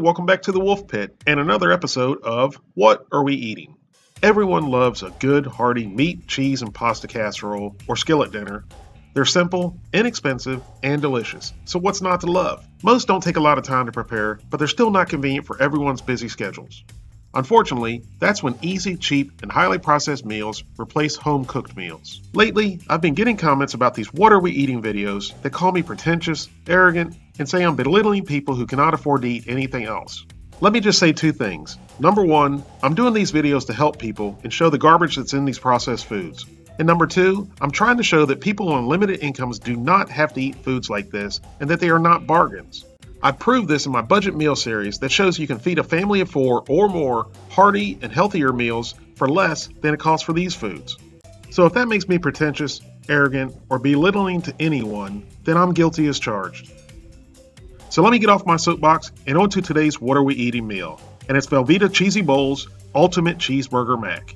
Welcome back to the Wolfe Pit and another episode of What Are We Eating? Everyone loves a good, hearty meat, cheese, and pasta casserole or skillet dinner. They're simple, inexpensive, and delicious, so what's not to love? Most don't take a lot of time to prepare, but they're still not convenient for everyone's busy schedules. Unfortunately, that's when easy, cheap, and highly processed meals replace home-cooked meals. Lately, I've been getting comments about these What Are We Eating videos that call me pretentious, arrogant, and say I'm belittling people who cannot afford to eat anything else. Let me just say two things. Number one, I'm doing these videos to help people and show the garbage that's in these processed foods. And number two, I'm trying to show that people on limited incomes do not have to eat foods like this and that they are not bargains. I proved this in my budget meal series that shows you can feed a family of 4 or more hearty and healthier meals for less than it costs for these foods. So if that makes me pretentious, arrogant, or belittling to anyone, then I'm guilty as charged. So let me get off my soapbox and on to today's What Are We Eating meal. And it's Velveeta Cheesy Bowls Ultimate Cheeseburger Mac.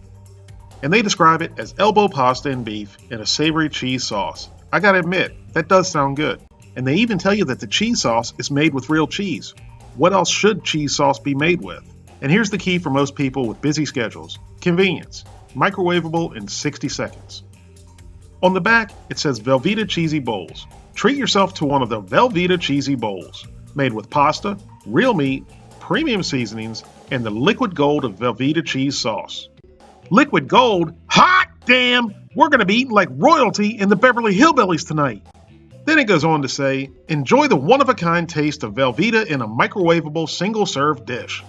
And they describe it as elbow pasta and beef in a savory cheese sauce. I gotta admit, that does sound good. And they even tell you that the cheese sauce is made with real cheese. What else should cheese sauce be made with? And here's the key for most people with busy schedules. Convenience. Microwavable in 60 seconds. On the back, it says Velveeta Cheesy Bowls. Treat yourself to one of the Velveeta Cheesy Bowls, made with pasta, real meat, premium seasonings, and the liquid gold of Velveeta cheese sauce. Liquid gold? Hot damn! We're gonna be eating like royalty in the Beverly Hillbillies tonight. Then it goes on to say, enjoy the one-of-a-kind taste of Velveeta in a microwavable single-serve dish.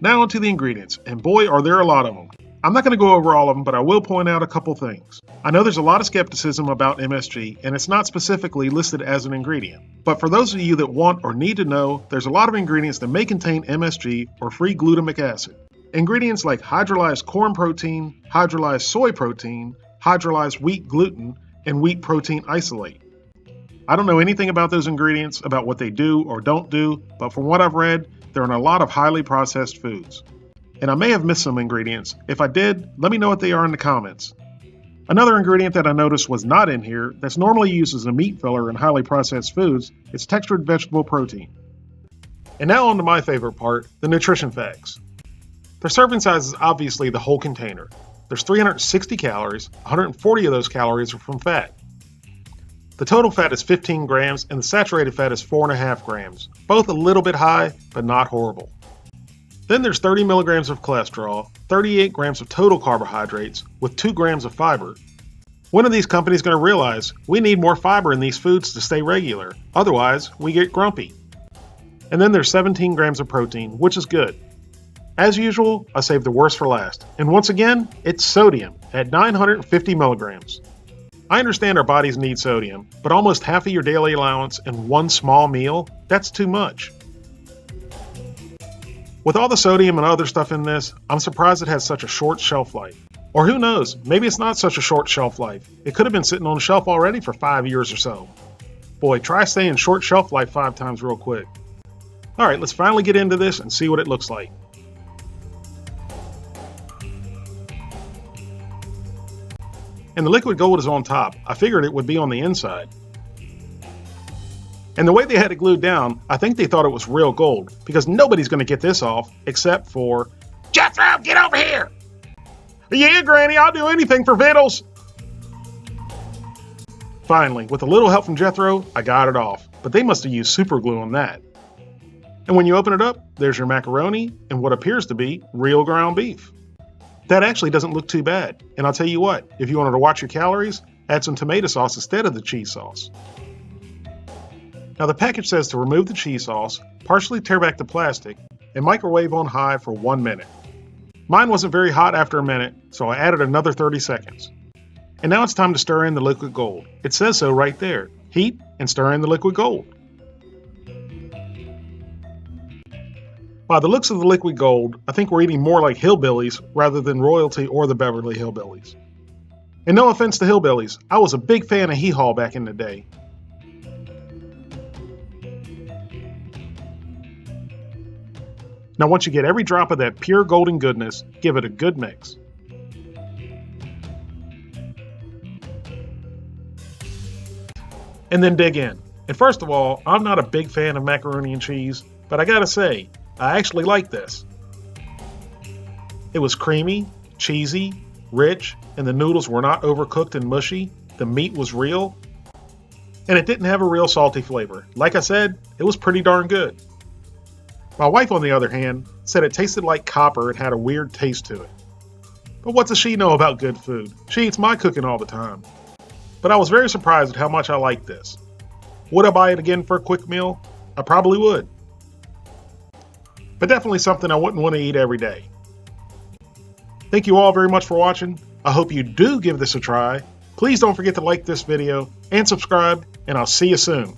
Now onto the ingredients, and boy are there a lot of them. I'm not going to go over all of them, but I will point out a couple things. I know there's a lot of skepticism about MSG, and it's not specifically listed as an ingredient. But for those of you that want or need to know, there's a lot of ingredients that may contain MSG or free glutamic acid. Ingredients like hydrolyzed corn protein, hydrolyzed soy protein, hydrolyzed wheat gluten, and wheat protein isolate. I don't know anything about those ingredients, about what they do or don't do, but from what I've read, they're in a lot of highly processed foods. And I may have missed some ingredients. If I did, let me know what they are in the comments. Another ingredient that I noticed was not in here, that's normally used as a meat filler in highly processed foods, is textured vegetable protein. And now on to my favorite part, the nutrition facts. The serving size is obviously the whole container. There's 360 calories, 140 of those calories are from fat. The total fat is 15 grams and the saturated fat is 4.5 grams, both a little bit high, but not horrible. Then there's 30 milligrams of cholesterol, 38 grams of total carbohydrates, with 2 grams of fiber. When are these companies going to realize we need more fiber in these foods to stay regular? Otherwise, we get grumpy. And then there's 17 grams of protein, which is good. As usual, I saved the worst for last. And once again, it's sodium at 950 milligrams. I understand our bodies need sodium, but almost half of your daily allowance in one small meal, that's too much. With all the sodium and other stuff in this, I'm surprised it has such a short shelf life. Or who knows, maybe it's not such a short shelf life. It could have been sitting on the shelf already for 5 years or so. Boy, try staying short shelf life 5 times real quick. Alright, let's finally get into this and see what it looks like. And the liquid gold is on top. I figured it would be on the inside. And the way they had it glued down, I think they thought it was real gold, because nobody's going to get this off except for Jethro, get over here! Yeah, Granny, I'll do anything for victuals! Finally, with a little help from Jethro, I got it off, but they must have used super glue on that. And when you open it up, there's your macaroni and what appears to be real ground beef. That actually doesn't look too bad. And I'll tell you what, if you wanted to watch your calories, add some tomato sauce instead of the cheese sauce. Now the package says to remove the cheese sauce, partially tear back the plastic, and microwave on high for 1 minute. Mine wasn't very hot after a minute, so I added another 30 seconds. And now it's time to stir in the liquid gold. It says so right there. Heat and stir in the liquid gold. By the looks of the liquid gold, I think we're eating more like hillbillies rather than royalty or the Beverly Hillbillies. And no offense to hillbillies, I was a big fan of Hee Haw back in the day. Now once you get every drop of that pure golden goodness, give it a good mix. And then dig in. And first of all, I'm not a big fan of macaroni and cheese, but I gotta say, I actually like this. It was creamy, cheesy, rich, and the noodles were not overcooked and mushy. The meat was real, and it didn't have a real salty flavor. Like I said, it was pretty darn good. My wife, on the other hand, said it tasted like copper and had a weird taste to it. But what does she know about good food? She eats my cooking all the time. But I was very surprised at how much I liked this. Would I buy it again for a quick meal? I probably would. But definitely something I wouldn't want to eat every day. Thank you all very much for watching. I hope you do give this a try. Please don't forget to like this video and subscribe, and I'll see you soon.